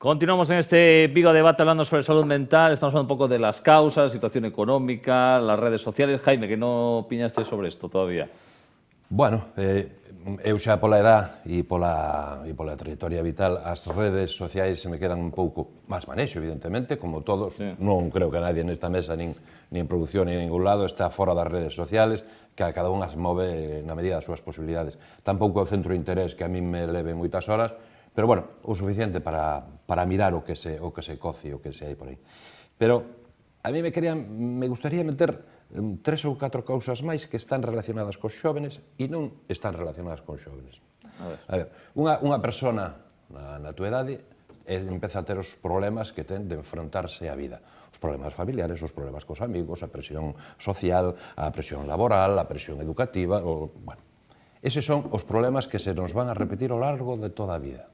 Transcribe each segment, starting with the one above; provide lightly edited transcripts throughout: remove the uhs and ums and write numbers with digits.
Continuamos en este Vigo Debate hablando sobre salud mental. Estamos hablando un pouco de las causas, situación económica, las redes sociales. Jaime, que non opiñaste sobre isto todavía. Bueno, eu xa pola edad e pola trayectoria vital, as redes sociais se me quedan un pouco máis manexo, evidentemente, como todos. Sí. Non creo que nadie nesta mesa, nin en producción, nin en ningún lado, está fora das redes sociales, que a cada unha se move na medida das súas posibilidades. Tampouco é o centro de interés que a min me leve moitas horas, pero, bueno, o suficiente para mirar o que se coce, o que se hai por aí. Pero a mí me gustaría meter 3 ou 4 cousas máis que están relacionadas cos xóvenes e non están relacionadas con xóvenes. A ver, unha persona na túa idade empeza a ter os problemas que ten de enfrontarse á vida. Os problemas familiares, os problemas cos amigos, a presión social, a presión laboral, a presión educativa, bueno. Eses son os problemas que se nos van a repetir ao largo de toda a vida.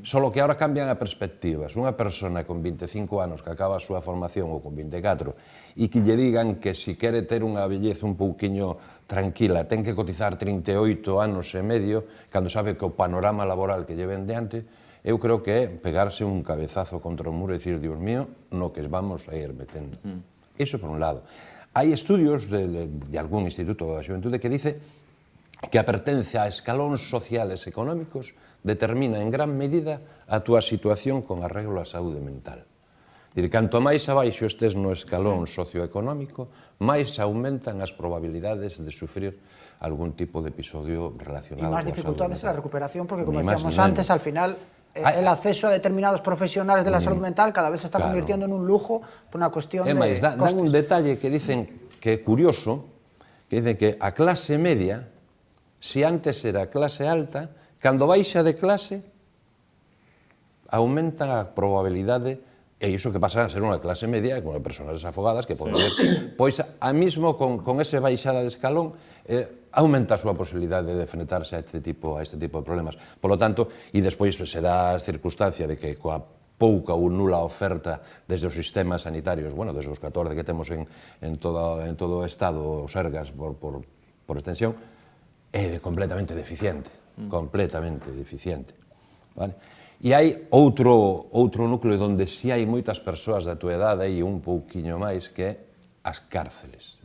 Solo que ahora cambian a perspectivas. Unha persona con 25 anos que acaba a súa formación ou con 24 e que lle digan que se quere ter unha vellez un pouquiño tranquila ten que cotizar 38 anos e medio cando sabe que o panorama laboral que lle ven diante, eu creo que é pegarse un cabezazo contra o muro e dicir, Dios mío, no que vamos a ir metendo. Iso por un lado. Hai estudios de algún instituto da xuventude que dice que a pertencia a escalóns sociales e económicos determina en gran medida a túa situación con arreglo á saúde mental. Canto máis abaixo estés no escalón socioeconómico, máis aumentan as probabilidades de sufrir algún tipo de episodio relacionado coa saúde mental. Y más dificultades en la recuperación, porque como decíamos antes, al final el acceso a determinados profesionales de la salud mental cada vez se está convirtiendo en un lujo por una cuestión de costes. Dan un detalle que dicen que é curioso, que dicen que a clase media, se antes era clase alta, cando baixa de clase, aumenta a probabilidade, e iso que pasa a ser unha clase media, con persoas desafogadas, que poden ir, pois a mismo con ese baixada de escalón, aumenta a súa posibilidade de enfrentarse a este tipo de problemas. Por lo tanto, e despois se dá a circunstancia de que coa pouca ou nula oferta desde os sistemas sanitarios, bueno, desde os 14 que temos en todo o Estado, os Sergas, por extensión, é completamente deficiente. Completamente deficiente. E hai outro núcleo onde si hai moitas persoas da túa edade e un pouquiño máis que é as cárceles.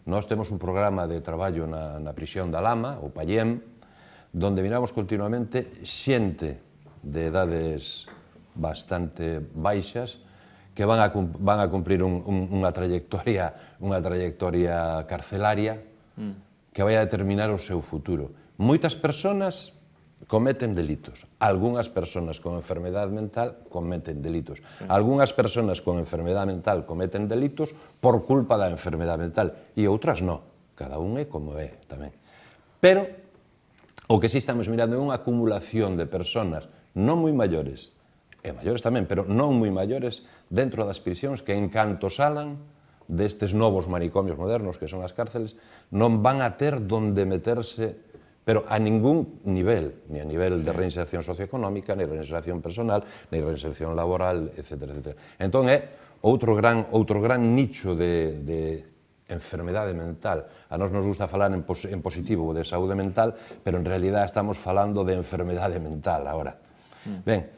Nós temos un programa de traballo na prisión da Lama, o Pallem, onde miramos continuamente xente de edades bastante baixas que van a cumprir unha trayectoria carcelaria que vai a determinar o seu futuro. Moitas persoas cometen delitos. Algúnas persoas con enfermedade mental cometen delitos. Algúnas persoas con enfermedade mental cometen delitos por culpa da enfermedade mental e outras non. Cada un é como é tamén. Pero o que sí estamos mirando é unha acumulación de persoas non moi maiores, e maiores tamén, pero non moi maiores dentro das prisións que en canto salan destes novos manicomios modernos que son as cárceles, non van a ter donde meterse, pero a ningún nivel, ni a nivel de reinserción socioeconómica, ni reinserción personal, ni reinserción laboral, etc. Entón é outro gran nicho de enfermedade mental. A nós nos gusta falar en positivo de saúde mental, pero en realidad estamos falando de enfermedade mental agora. Ben,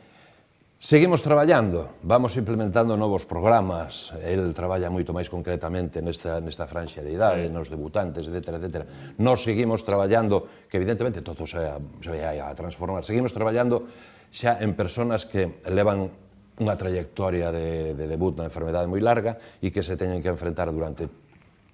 seguimos traballando, vamos implementando novos programas, el traballa moito máis concretamente nesta franxa de idade, nos debutantes, etc. Nos seguimos traballando, que evidentemente todo se vai a transformar, seguimos traballando xa en persoas que levan unha trayectoria de debut na enfermedade moi larga e que se teñen que enfrentar durante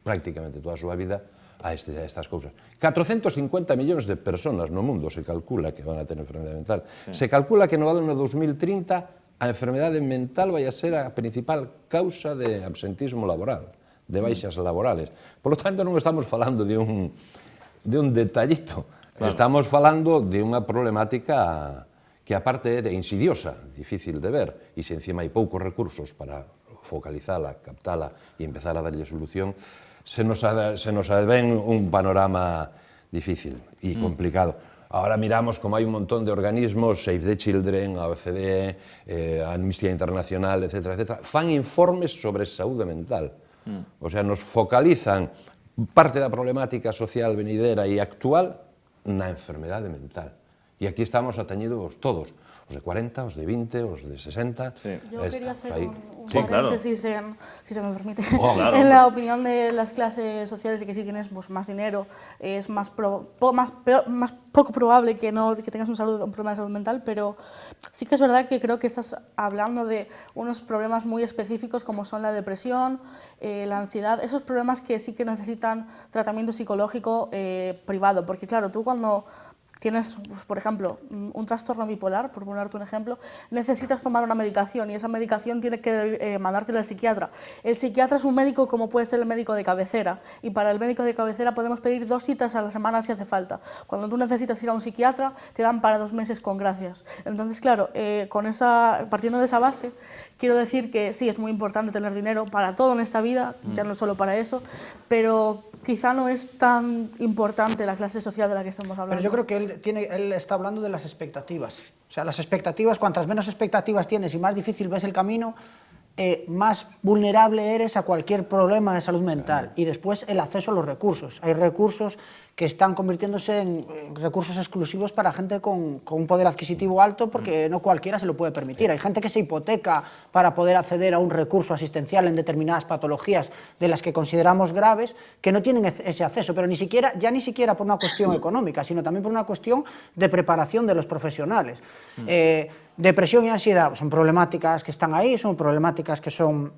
prácticamente toda a súa vida a estas cousas. 450 millóns de persoas no mundo se calcula que van a ter enfermedade mental. Se calcula que no ano 2030 a enfermedade mental vai a ser a principal causa de absentismo laboral, de baixas laborales. Por lo tanto, non estamos falando de un detallito, estamos falando de unha problemática que aparte é insidiosa, difícil de ver, e se encima hai poucos recursos para focalizala, captala e empezar a darlle solución, se nos adven un panorama difícil e complicado. Ahora miramos como hai un montón de organismos, Save the Children, a OCDE, Amnistía Internacional, etc., fan informes sobre saúde mental. O sea, nos focalizan parte da problemática social venidera e actual na enfermedade mental. E aquí estamos atañidos todos, os de 40, os de 20, os de 60. Sí. Yo quería hacer un Sí, claro. paréntesis, si se me permite, claro. en la opinión de las clases sociales de que si tienes pues, más dinero es más poco probable que tengas un problema de salud mental, pero sí que es verdad que creo que estás hablando de unos problemas muy específicos como son la depresión, la ansiedad, esos problemas que sí que necesitan tratamiento psicológico privado, porque claro, tú cuando tienes, pues, por ejemplo, un trastorno bipolar, por ponerte un ejemplo, necesitas tomar una medicación y esa medicación tiene que mandártela al psiquiatra. El psiquiatra es un médico como puede ser el médico de cabecera y para el médico de cabecera podemos pedir 2 citas a la semana si hace falta. Cuando tú necesitas ir a un psiquiatra, te dan para 2 meses con gracias. Entonces, claro, partiendo de esa base, quiero decir que sí, es muy importante tener dinero para todo en esta vida, ya no solo para eso, pero quizá no es tan importante la clase social de la que estamos hablando. Pero yo creo que él está hablando de las expectativas. O sea, las expectativas, cuantas menos expectativas tienes y más difícil ves el camino, más vulnerable eres a cualquier problema de salud mental. Y después el acceso a los recursos. Hay recursos que están convirtiéndose en recursos exclusivos para gente con un poder adquisitivo alto porque no cualquiera se lo puede permitir. Hay gente que se hipoteca para poder acceder a un recurso asistencial en determinadas patologías de las que consideramos graves que no tienen ese acceso, pero ni siquiera por una cuestión económica, sino también por una cuestión de preparación de los profesionales. Depresión y ansiedad son problemáticas que están ahí, son problemáticas que son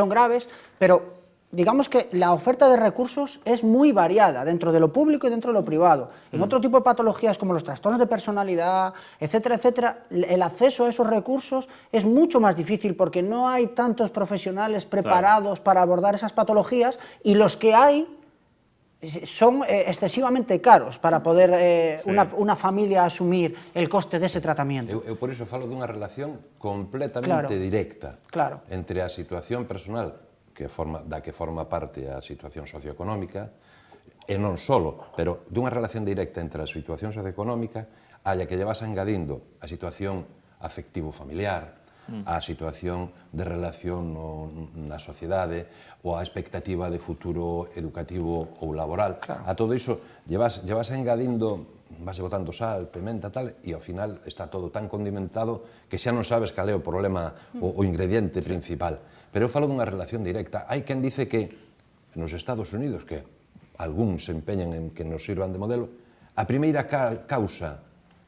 graves, pero digamos que la oferta de recursos es muy variada dentro de lo público y dentro de lo privado. En otro tipo de patologías como los trastornos de personalidad, etcétera, etcétera, el acceso a esos recursos es mucho más difícil porque no hay tantos profesionales preparados para abordar esas patologías y los que hay son excesivamente caros para poder una familia asumir el coste dese tratamento. Eu por iso falo dunha relación completamente directa entre a situación personal da que forma parte a situación socioeconómica e non solo, pero dunha relación directa entre a situación socioeconómica a que lle vas engadindo a situación afectivo-familiar, a situación de relación na sociedade ou a expectativa de futuro educativo ou laboral. A todo iso lle vas engadindo, vas botando sal, pimenta, tal, e ao final está todo tan condimentado que xa non sabes cal é o problema, o ingrediente principal. Pero eu falo dunha relación directa. Hai quen dice que nos Estados Unidos, que algúns se empeñan en que nos sirvan de modelo, a primeira causa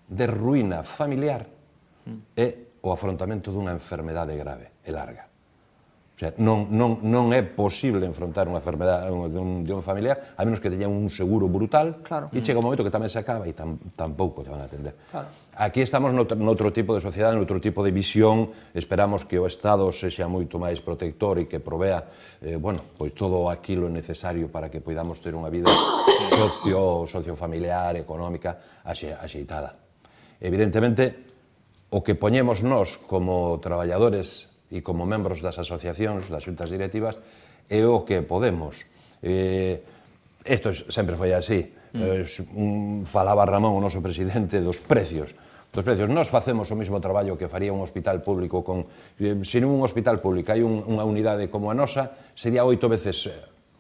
de ruína familiar é o afrontamento dunha enfermedade grave e larga. O sea, non é posible enfrontar unha enfermedade de un familiar a menos que teñan un seguro brutal e chega un momento que tamén se acaba e tampouco te van a atender. Aquí estamos noutro tipo de sociedade, noutro tipo de visión, esperamos que o Estado sexa moito máis protector e que provea pois todo aquilo necesario para que poidamos ter unha vida sociofamiliar, económica, axeitada. Evidentemente, o que poñemos nós como traballadores e como membros das asociacións, das xuntas directivas, é o que podemos. Isto sempre foi así. Falaba Ramón, o noso presidente, dos precios. Nós facemos o mesmo traballo que faría un hospital público. Se nun hospital público hai unha unidade como a nosa, sería 8 veces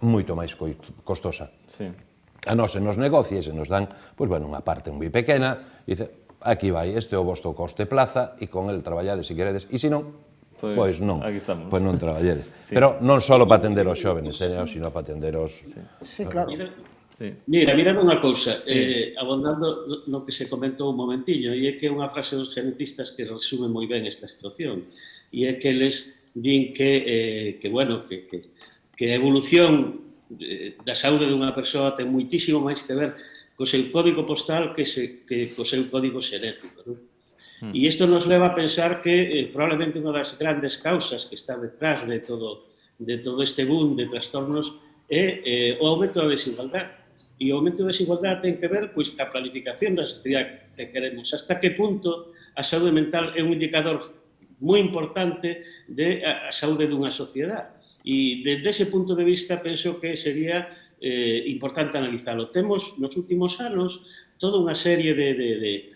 moito máis costosa. A nós se nos negocia e se nos dan unha parte moi pequena, e dice, aquí vai, este é o vosto coste plaza e con el traballades se queredes, e se non, pois non, pois non traballedes. Pero non só para atender os xóvenes, sino para atender os... Sí, claro. Mira unha cousa, abondando no que se comentou un momentiño, e é que é unha frase dos genetistas que resume moi ben esta situación, e é que eles din que a evolución da saúde dunha persoa ten moitísimo máis que ver co seu código postal que co seu código xenético. E isto nos leva a pensar que probablemente unha das grandes causas que está detrás de todo este boom de trastornos é o aumento da desigualdade. E o aumento da desigualdade ten que ver ca planificación da sociedade que queremos. Hasta que punto a saúde mental é un indicador moi importante da saúde dunha sociedade. E desde ese punto de vista penso que sería importante analizalo. Temos nos últimos anos toda unha serie de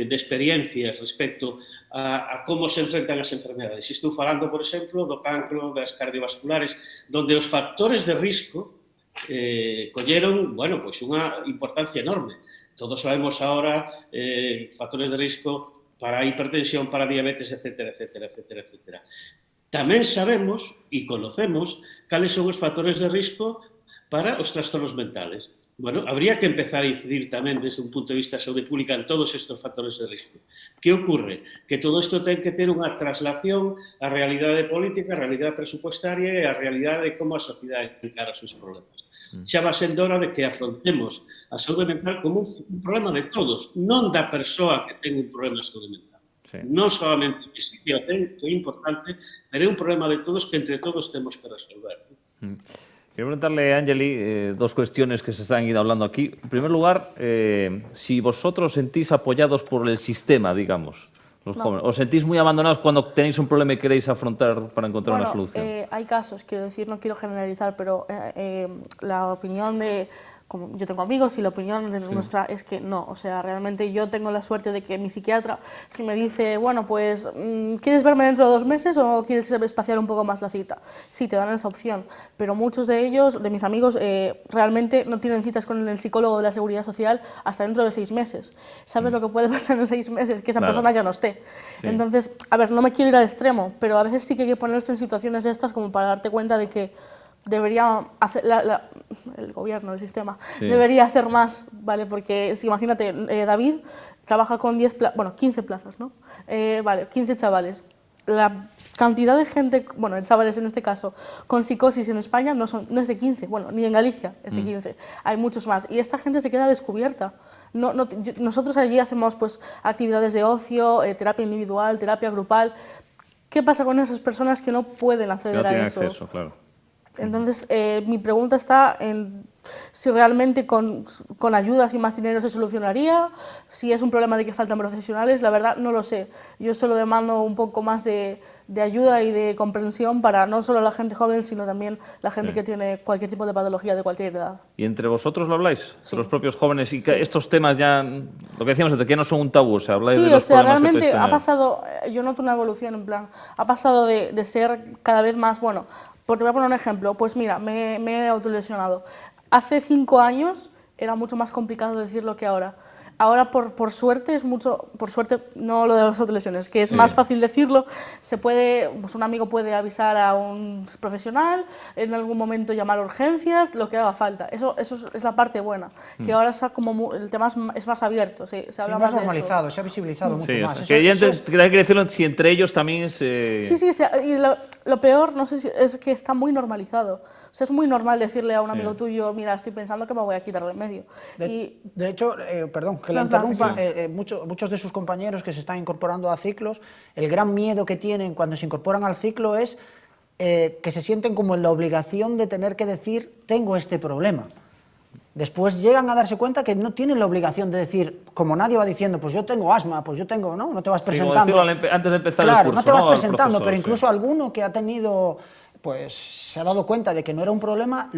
experiencias respecto a como se enfrentan as enfermedades. Estou falando, por exemplo, do cancro, das cardiovasculares, donde os factores de risco colleron unha importancia enorme. Todos sabemos ahora factores de risco para hipertensión, para diabetes, etcétera, etcétera, etcétera, etcétera. Tamén sabemos e conocemos cales son os factores de risco para os trastornos mentales. Bueno, habría que empezar a incidir tamén desde un punto de vista de saúde pública en todos estes factores de risco. Que ocurre? Que todo isto ten que ter unha traslación á realidade política, á realidade presupuestaria e á realidade de como a sociedade encara os seus problemas. Xa va sendo hora de que afrontemos a saúde mental como un problema de todos, non da persoa que ten un problema de saúde mental. Sí. Non solamente que sí que o ten, que é importante, pero é un problema de todos que entre todos temos que resolver. Quiero preguntarle, Ángeli, dos cuestiones que se están ido hablando aquí. En primer lugar, si vosotros sentís apoyados por el sistema, digamos, los jóvenes, ¿os sentís muy abandonados cuando tenéis un problema y queréis afrontar para encontrar una solución? Hay casos, quiero decir, no quiero generalizar, pero la opinión de... Como yo tengo amigos y la opinión de nuestra es que no, o sea, realmente yo tengo la suerte de que mi psiquiatra, si me dice, bueno, pues, ¿quieres verme dentro de 2 meses o quieres espaciar un poco más la cita? Sí, te dan esa opción, pero muchos de ellos, de mis amigos, realmente no tienen citas con el psicólogo de la Seguridad Social hasta dentro de 6 meses. ¿Sabes lo que puede pasar en 6 meses? Que esa persona ya no esté. Sí. Entonces, a ver, no me quiero ir al extremo, pero a veces sí que hay que ponerse en situaciones de estas como para darte cuenta de que debería hacer el gobierno, el sistema, debería hacer más, ¿vale? Porque imagínate, David trabaja con 15 plazas, ¿no? 15 chavales. La cantidad de gente, bueno, de chavales en este caso, con psicosis en España no es de 15, bueno, ni en Galicia es de 15, hay muchos más. Y esta gente se queda descubierta. Nosotros allí hacemos pues actividades de ocio, terapia individual, terapia grupal. ¿Qué pasa con esas personas que no pueden acceder a eso? Acceso, claro. Entonces, mi pregunta está en si realmente con ayudas y más dinero se solucionaría, si es un problema de que faltan profesionales, la verdad no lo sé. Yo solo demando un poco más de ayuda y de comprensión para no solo la gente joven, sino también la gente que tiene cualquier tipo de patología de cualquier edad. ¿Y entre vosotros lo habláis? Sí. Los propios jóvenes, y que estos temas ya, lo que decíamos, de que no son un tabú, o sea, habláis de los problemas realmente ha pasado, yo noto una evolución, en plan, ha pasado de ser cada vez más, bueno, te voy a poner un ejemplo, pues mira, me he autolesionado. Hace 5 años era mucho más complicado decirlo que ahora. Ahora, por suerte, no lo de las autolesiones, que es más fácil decirlo, pues un amigo puede avisar a un profesional, en algún momento llamar a urgencias, lo que haga falta. Eso es la parte buena, que ahora está como el tema es más abierto, se habla más normalizado, de eso. Se ha visibilizado mucho más. Que hay que decirlo, si entre ellos también se... Sí, y lo peor, no sé si es que está muy normalizado. O sea, es muy normal decirle a un amigo tuyo, mira, estoy pensando que me voy a quitar de en medio. De hecho, perdón, que la interrumpa, muchos de sus compañeros que se están incorporando a ciclos, el gran miedo que tienen cuando se incorporan al ciclo es que se sienten como en la obligación de tener que decir, tengo este problema. Después llegan a darse cuenta que no tienen la obligación de decir, como nadie va diciendo, pues yo tengo asma, pues yo tengo, no te vas presentando. Antes de empezar el curso, no te vas presentando, pero incluso alguno que ha tenido... pues se ha dado cuenta de que no era un problema,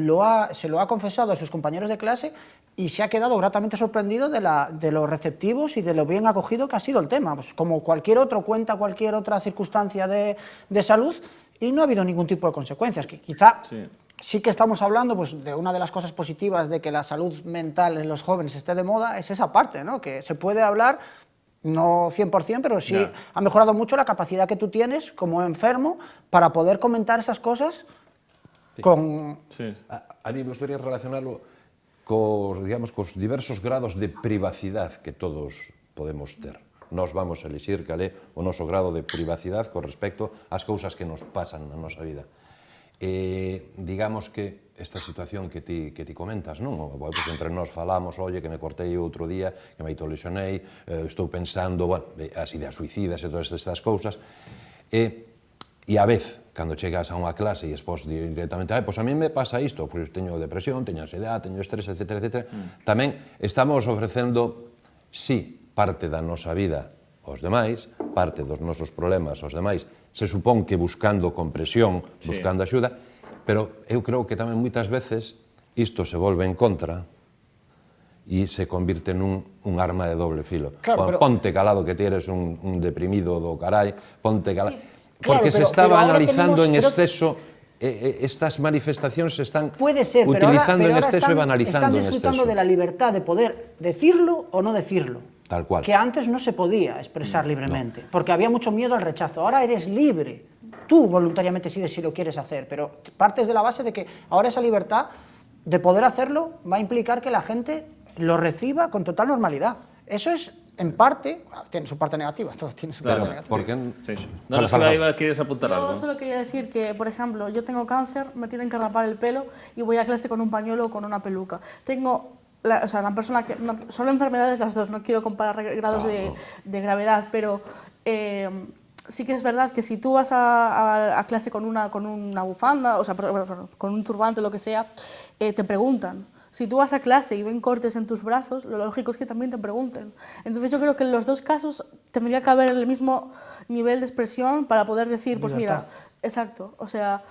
se lo ha confesado a sus compañeros de clase y se ha quedado gratamente sorprendido de lo receptivos y de lo bien acogido que ha sido el tema. Pues como cualquier otro cuenta cualquier otra circunstancia de salud y no ha habido ningún tipo de consecuencias, que quizá sí que estamos hablando pues, de una de las cosas positivas de que la salud mental en los jóvenes esté de moda, es esa parte, ¿no? Que se puede hablar... No 100%, pero sí ha mejorado mucho la capacidad que tú tienes como enfermo para poder comentar esas cosas con... A mí me gustaría relacionarlo cos diversos grados de privacidade que todos podemos ter. Nos vamos a elixir cal é o noso grado de privacidade con respecto ás cousas que nos pasan na nosa vida. Digamos que esta situación que ti comentas, non? Pues entre nós falamos, oye, que me cortei outro día, que me autolesionei, estou pensando, as ideas suicidas e todas estas cousas, e a vez, cando chegas a unha clase e expós directamente, pois a mí me pasa isto, pois teño depresión, teño ansiedade, teño estrés, etc., tamén estamos ofrecendo, parte da nosa vida aos demais, parte dos nosos problemas aos demais, se supón que buscando compresión, buscando axuda, pero eu creo que tamén moitas veces isto se volve en contra e se convirte nun arma de doble filo. Ponte calado que ti eres un deprimido do carai, ponte calado... Porque se estaba analizando en exceso estas manifestacións se están Puede ser, utilizando pero en ahora exceso e están banalizando en disfrutando exceso. de la libertad de poder decirlo o no decirlo. Tal cual. Que antes no se podía expresar libremente, porque había mucho miedo al rechazo. Ahora eres libre. Tú voluntariamente decides si lo quieres hacer, pero partes de la base de que ahora esa libertad de poder hacerlo va a implicar que la gente lo reciba con total normalidad. Eso es, en parte, tiene su parte negativa, todo tiene su parte negativa. ¿Por qué? Sí. No, no, quieres apuntar algo. Yo solo quería decir que, por ejemplo, yo tengo cáncer, me tienen que rapar el pelo y voy a clase con un pañuelo o con una peluca. Tengo, o sea, la persona que... No, son enfermedades las dos, no quiero comparar grados de gravedad, pero sí que es verdad que si tú vas a clase con una bufanda, o sea, con un turbante, lo que sea, te preguntan. Si tú vas a clase y ven cortes en tus brazos, lo lógico es que también te pregunten. Entonces yo creo que en los dos casos tendría que haber el mismo nivel de expresión para poder decir, pues mira, exacto, o sea,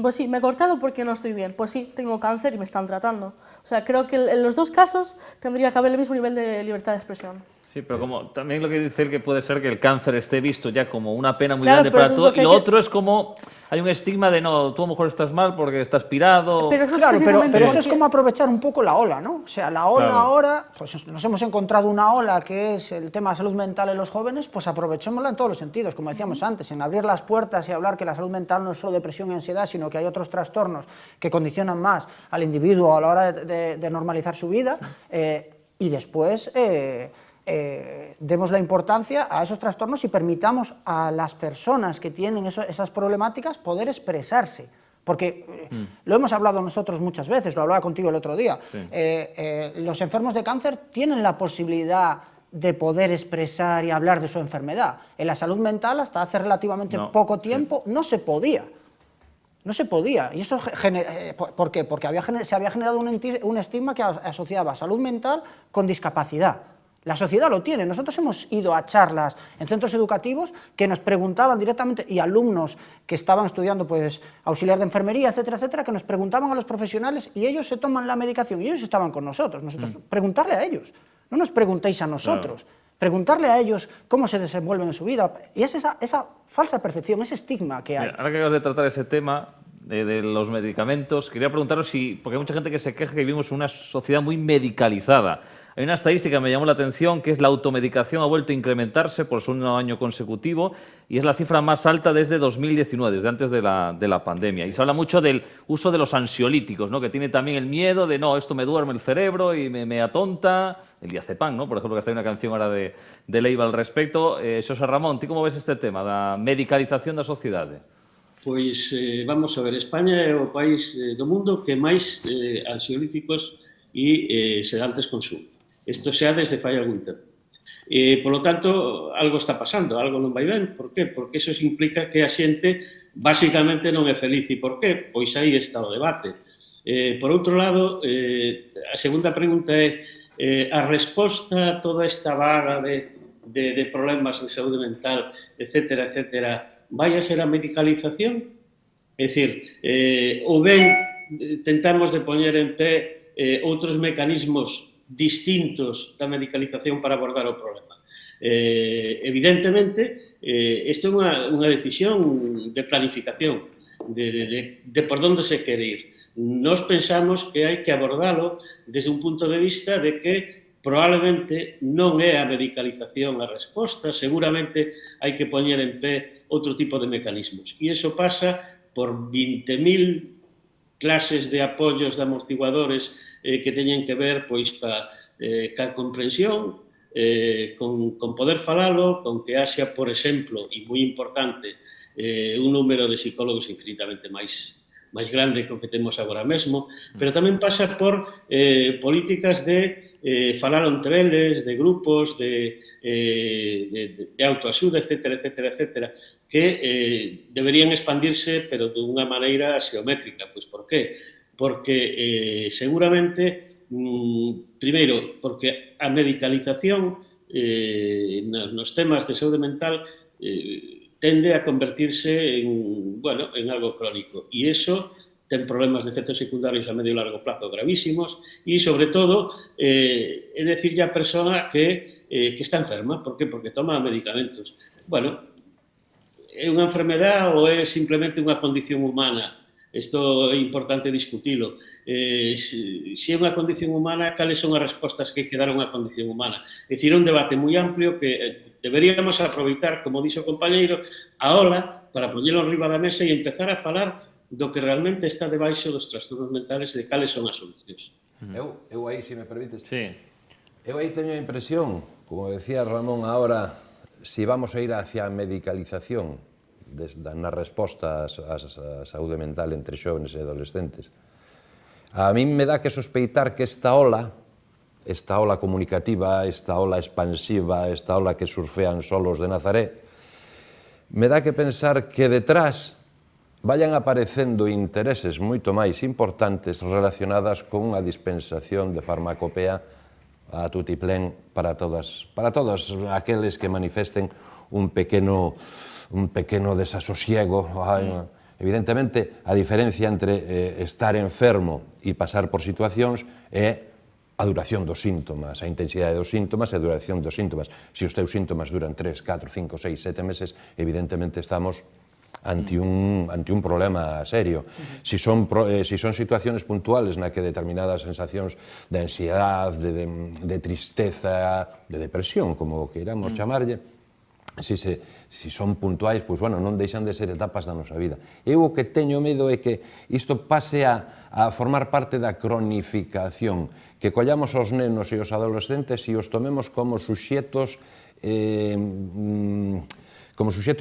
pues sí, me he cortado porque no estoy bien, pues sí, tengo cáncer y me están tratando. O sea, creo que en los dos casos tendría que haber el mismo nivel de libertad de expresión. Sí, pero como también lo que dice él, que puede ser que el cáncer esté visto ya como una pena muy Claro, grande pero para eso todo, es lo y que lo hay que- otro es como hay un estigma de no, tú a lo mejor estás mal porque estás pirado. Pero eso es Claro, pero precisamente esto es porque- como aprovechar un poco la ola, ¿no? O sea, la ola Claro. ahora, pues nos hemos encontrado una ola que es el tema de salud mental en los jóvenes, pues aprovechémosla en todos los sentidos, como decíamos antes, en abrir las puertas y hablar que la salud mental no es solo depresión y ansiedad, sino que hay otros trastornos que condicionan más al individuo a la hora de normalizar su vida, y después demos la importancia a esos trastornos y permitamos a las personas que tienen esas problemáticas poder expresarse. Porque lo hemos hablado nosotros muchas veces, lo hablaba contigo el otro día, los enfermos de cáncer tienen la posibilidad de poder expresar y hablar de su enfermedad. En la salud mental, hasta hace relativamente poco tiempo, no se podía. No se podía. ¿Y eso por qué? Porque se había generado un estigma que asociaba salud mental con discapacidad. La sociedad lo tiene. Nosotros hemos ido a charlas en centros educativos que nos preguntaban directamente, y alumnos que estaban estudiando pues, auxiliar de enfermería, etcétera, etcétera, que nos preguntaban a los profesionales y ellos se toman la medicación y ellos estaban con nosotros. Preguntarle a ellos. No nos preguntéis a nosotros. Claro. Preguntarle a ellos cómo se desenvuelven en su vida. Y es esa falsa percepción, ese estigma que hay. Mira, ahora que acabas de tratar ese tema de los medicamentos, quería preguntaros porque hay mucha gente que se queja que vivimos en una sociedad muy medicalizada. Hay una estadística que me llamó la atención, que es la automedicación ha vuelto a incrementarse por segundo año consecutivo y es la cifra más alta desde 2019, desde antes de la pandemia. Y se habla mucho del uso de los ansiolíticos, ¿no? Que tiene también el miedo de, no, esto me duerme el cerebro y me atonta. El diazepam, ¿no? Por ejemplo, que está en una canción ahora de Leiva al respecto. Xosé Ramón, ti como ves este tema da medicalización da sociedade? Pois, vamos a ver, España é o país do mundo que máis ansiolíticos e sedantes consume. Isto xa desde fai algún tempo. Por lo tanto, algo está pasando, algo non vai ben. Por qué? Porque eso implica que a xente basicamente non é feliz. E por qué? Pois aí está o debate. Por outro lado, a segunda pregunta é a resposta a toda esta vaga de problemas de saúde mental, etcétera, etcétera, vai a ser a medicalización? É dicir, ou ben tentamos de poñer en pé outros mecanismos distintos da medicalización para abordar o problema. Evidentemente, isto é unha decisión de planificación, de por onde se quere ir. Nós pensamos que hai que abordalo desde un punto de vista de que probablemente non é a medicalización a resposta, seguramente hai que poñer en pé outro tipo de mecanismos. E iso pasa por 20.000 clases de apoios de amortiguadores que teñen que ver pois ca comprensión, con poder falalo, con que haxa, por exemplo, e moi importante, un número de psicólogos infinitamente máis grande que o que temos agora mesmo, pero tamén pasa por políticas de falar entre eles, de grupos, de autoaxuda, etcétera, etcétera, etcétera, que deberían expandirse, pero dunha maneira xeométrica. Pois por qué? Porque seguramente, primeiro, porque a medicalización nos temas de saúde mental tende a convertirse en algo crónico. E iso ten problemas de efectos secundarios a medio e largo plazo gravísimos e, sobre todo, é decirlle á persoa que está enferma. Por qué? Porque toma medicamentos. Bueno, é unha enfermedade ou é simplemente unha condición humana Isto é importante discutilo. Se é unha condición humana, cales son as respostas que hai que dar a unha condición humana? É dicir, un debate moi amplio que deberíamos aproveitar, como dixo o compañeiro, a ola para poñelo enriba da mesa e empezar a falar do que realmente está debaixo dos trastornos mentales e de cales son as solucións. Eu aí, se me permites, Sí. eu aí teño a impresión, como decía Ramón ahora, si vamos a ir hacia a medicalización na resposta á saúde mental entre xóvenes e adolescentes, a min me dá que sospeitar que esta ola comunicativa, esta ola expansiva, esta ola que surfean solos de Nazaré, me dá que pensar que detrás vayan aparecendo intereses moito máis importantes relacionadas con unha dispensación de farmacopea a tutiplén para todos aqueles que manifesten un pequeno desasosiego. Evidentemente, a diferencia entre estar enfermo e pasar por situacións é a duración dos síntomas, a intensidade dos síntomas e a duración dos síntomas. Se os teus síntomas duran 3, 4, 5, 6, 7 meses, evidentemente estamos ante un problema serio. Si son situaciones puntuales na que determinadas sensacións de ansiedade, de tristeza, de depresión, como queiramos chamarlle, si son puntuais, pois, bueno, non deixan de ser etapas da nosa vida. Eu o que teño medo é que isto pase a formar parte da cronificación, que collamos aos nenos e aos adolescentes e os tomemos como suxetos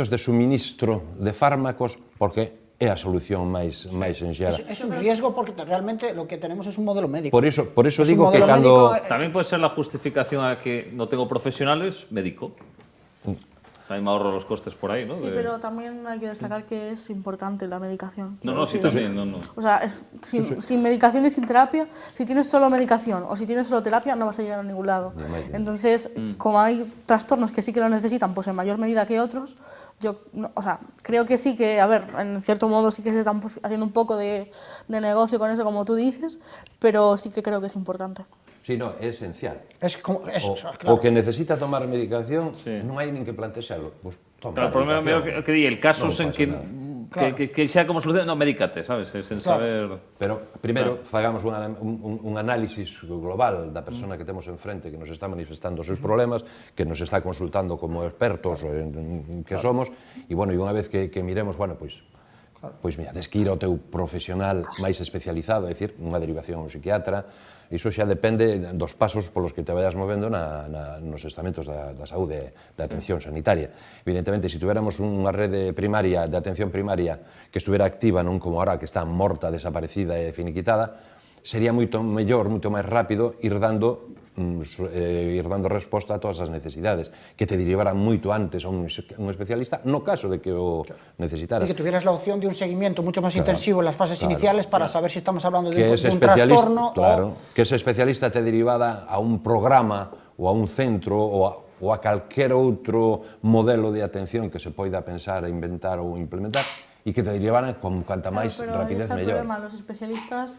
de suministro de fármacos, porque é a solución máis enxera. Es un riesgo porque realmente lo que tenemos es un modelo médico. Por eso Es un digo que modelo cando... médico, También puede ser la justificación a que no tengo profesionales, médico. También me ahorro los costes por ahí, ¿no? Sí, pero también hay que destacar que es importante la medicación. No, sí, también, no. O sea, sin medicación y sin terapia, si tienes solo medicación o si tienes solo terapia, no vas a llegar a ningún lado. Entonces, como hay trastornos que sí que lo necesitan, pues en mayor medida que otros, creo que sí que, a ver, en cierto modo sí que se están haciendo un poco de negocio con eso, como tú dices, pero sí que creo que es importante. Sí, no, é esencial. Claro. O que necesita tomar medicación, non hai nin que plantexalo. Pues, toma Claro, el problema medicación. es que el caso Non es en pasa que, nada. que sea como solución, no, medícate, ¿sabes? Es en saber... Pero, primeiro, fagamos un análisis global da persona que temos enfrente, que nos está manifestando os seus problemas, que nos está consultando como expertos que somos, e, bueno, e unha vez que miremos, bueno, pois mira, tes que ir ao teu profesional máis especializado, é dicir, unha derivación a un psiquiatra. Iso xa depende dos pasos polos que te vayas movendo nos estamentos da saúde, da atención sanitaria. Evidentemente, se tuviéramos unha rede primaria, de atención primaria, que estuviera activa, non como ahora, que está morta, desaparecida e finiquitada, sería moito mellor, moito máis rápido ir dando resposta a todas as necesidades, que te derivaran moito antes a un especialista, no caso de que o necesitaras. Y que tuvieras la opción de un seguimiento mucho más intensivo en las fases iniciales para saber si estamos hablando de un trastorno que ese especialista te derivara a un programa ou a un centro ou a calquer outro modelo de atención que se poida pensar, inventar ou implementar e que te derivaran con canta máis rapidez mellor. Pero los especialistas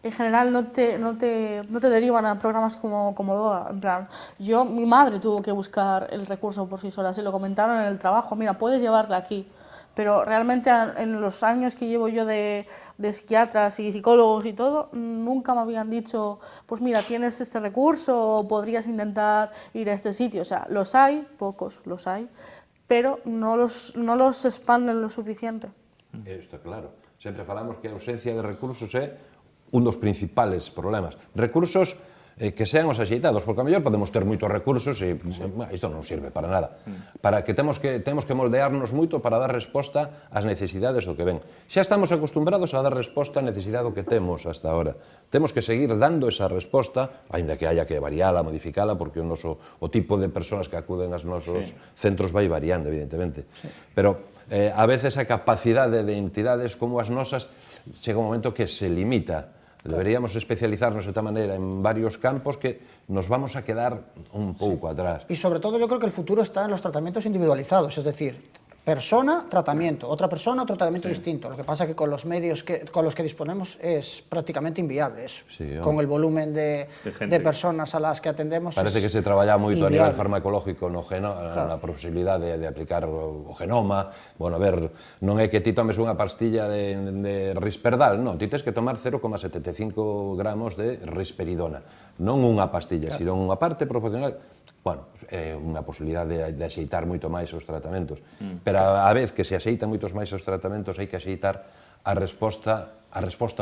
en general no te derivan a programas como DOA. En plan, mi madre tuvo que buscar el recurso por sí sola, se lo comentaron en el trabajo, mira, puedes llevarla aquí. Pero realmente en los años que llevo yo de psiquiatras y psicólogos y todo, nunca me habían dicho, pues mira, tienes este recurso o podrías intentar ir a este sitio. O sea, los hay, pocos los hay, pero no los expanden lo suficiente. Está claro. Sempre falamos que a ausencia de recursos é un dos principales problemas. Recursos que sean os axeitados, porque a mellor podemos ter moitos recursos e isto non sirve para nada. Para que temos que moldearnos moito para dar resposta ás necesidades do que ven. Xa estamos acostumbrados a dar resposta á necesidade que temos hasta ahora. Temos que seguir dando esa resposta, aínda que haya que variala, modificala, porque o tipo de persoas que acuden aos nosos centros vai variando, evidentemente. Pero a veces a capacidade de entidades como as nosas chega un momento que se limita. Deberíamos especializarnos de tal manera en varios campos que nos vamos a quedar un pouco atrás. Y sobre todo yo creo que el futuro está en los tratamientos individualizados, es decir, persona, tratamiento, otra persona, otro tratamiento distinto. Lo que pasa es que con los medios con los que disponemos es prácticamente inviable eso. Sí, con el volumen de gente. personas a las que atendemos. Parece que se traballa moito a nivel farmacológico na posibilidade de aplicar o genoma. Bueno, a ver, non é que ti tomes unha pastilla de Risperdal, non, ti tens que tomar 0,75 gramos de risperidona, non unha pastilla, sino unha parte proporcional. Bueno, é unha posibilidade de axeitar moito máis os tratamentos, pero a vez que se axeitan moitos máis os tratamentos hai que axeitar a resposta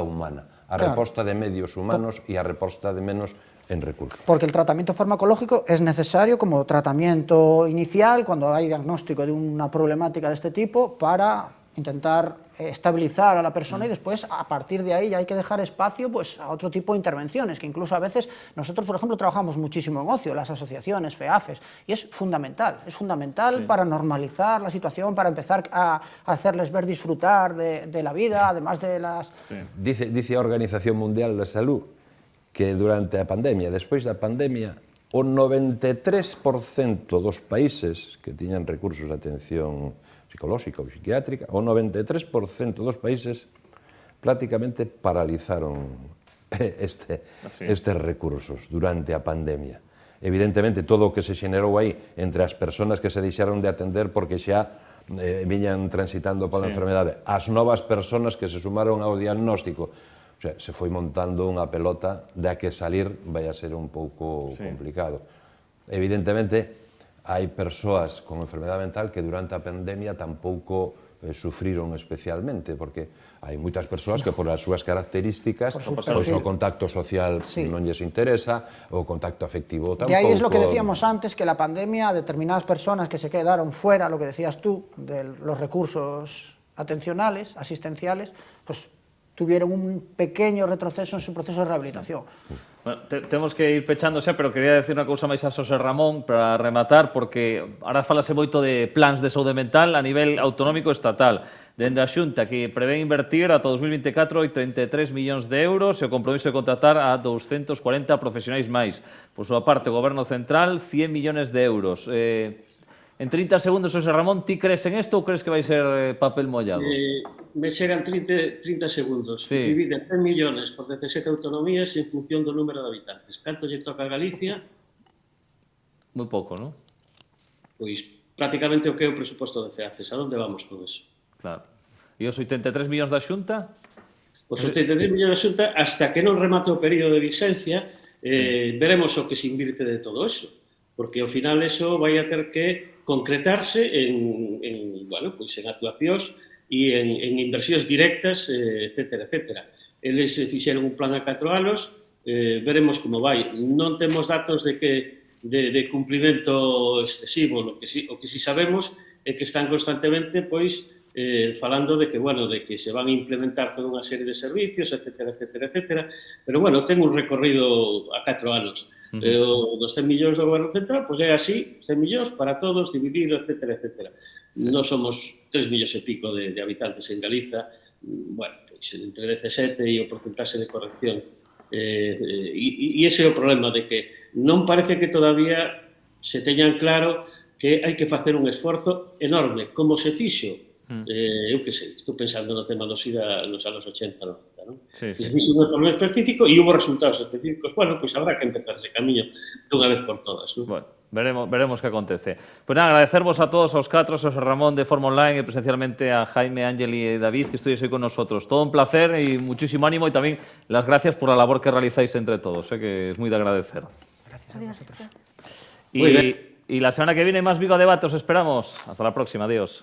humana, a resposta de medios humanos e a resposta de menos en recursos. Porque el tratamiento farmacológico es necesario como tratamiento inicial cuando hay diagnóstico de una problemática de este tipo para intentar estabilizar a la persona y después a partir de ahí ya hay que dejar espacio pues, a otro tipo de intervenciones, que incluso a veces nosotros, por ejemplo, trabajamos muchísimo en ocio, las asociaciones, FEAFES, y es fundamental para normalizar la situación, para empezar a hacerles ver disfrutar de la vida, además de las... Dice a Organización Mundial da Salud que durante a pandemia, despois da pandemia, o 93% dos países que tiñan recursos de atención psicolóxica ou psiquiátrica, o 93% dos países prácticamente paralizaron estes recursos durante a pandemia. Evidentemente, todo o que se xenerou aí entre as persoas que se deixaron de atender porque xa viñan transitando pola enfermedade, as novas persoas que se sumaron ao diagnóstico, o sea, se foi montando unha pelota da que salir vai a ser un pouco complicado. Evidentemente, hai persoas con enfermedade mental que durante a pandemia tampouco sufriron especialmente, porque hai moitas persoas que por as súas características pois o contacto social non lles interesa, o contacto afectivo tampouco. De ahí es lo que decíamos antes, que la pandemia a determinadas personas que se quedaron fuera, lo que decías tú, de los recursos atencionales, asistenciales, pues tuvieron un pequeño retroceso en su proceso de rehabilitación. Bueno, temos que ir pechando xa, pero quería decir unha cousa máis a Xosé Ramón para rematar, porque ahora falase moito de plans de saúde mental a nivel autonómico e estatal. Dende a Xunta, que prevé invertir ata 2024 33 millóns de euros e o compromiso de contratar a 240 profesionais máis. Por súa parte, o Goberno Central, 100 millones de euros. En 30 segundos, Xosé Ramón, ti crees en isto ou crees que vai ser papel mollado? Me chegan 30 segundos. Sí. Divide 100 millones por 17 autonomías en función do número de habitantes. Canto lle toca a Galicia? Moi pouco, non? Pois prácticamente o que é o presuposto de FEAFES. A onde vamos con eso? Claro. E os 83 millóns da Xunta? Os 83 millóns da Xunta, hasta que non remate o período de vixencia, veremos o que se invirte de todo eso. Porque ao final eso vai a ter que concretarse en actuacións e en inversións directas, etcétera, etcétera. Eles fixeron un plan a 4 anos, veremos como vai. Non temos datos de cumprimento excesivo, o que si sabemos é que están constantemente falando de que se van a implementar toda unha serie de servicios, etcétera, etcétera, etcétera, pero ten un recorrido a 4 anos. Dos 100 millóns do Goberno Central, pois é así, 100 millóns para todos, dividido, etcétera, etcétera. Non somos 3 millóns e pico de habitantes en Galiza, entre 17 e o porcentaxe de corrección. E ese é o problema, de que non parece que todavía se teñan claro que hai que facer un esforzo enorme, como se fixo. Eu que sei, estou pensando no tema do SIDA nos anos 80, 90, non? Se fixo un problema específico e hubo resultados específicos, pois habrá que empezar ese camiño dunha vez por todas, non? Bueno, veremos que acontece. Pois nada, agradecervos a todos, aos 4, Xosé Ramón de forma online e presencialmente a Jaime, Ángel e David, que estuviese con nosotros. Todo un placer y muchísimo ánimo, y también las gracias por la labor que realizáis entre todos, que es muy de agradecer. Gracias a vosotros. Y la semana que viene más Vigo Debate os esperamos. Hasta la próxima, adiós.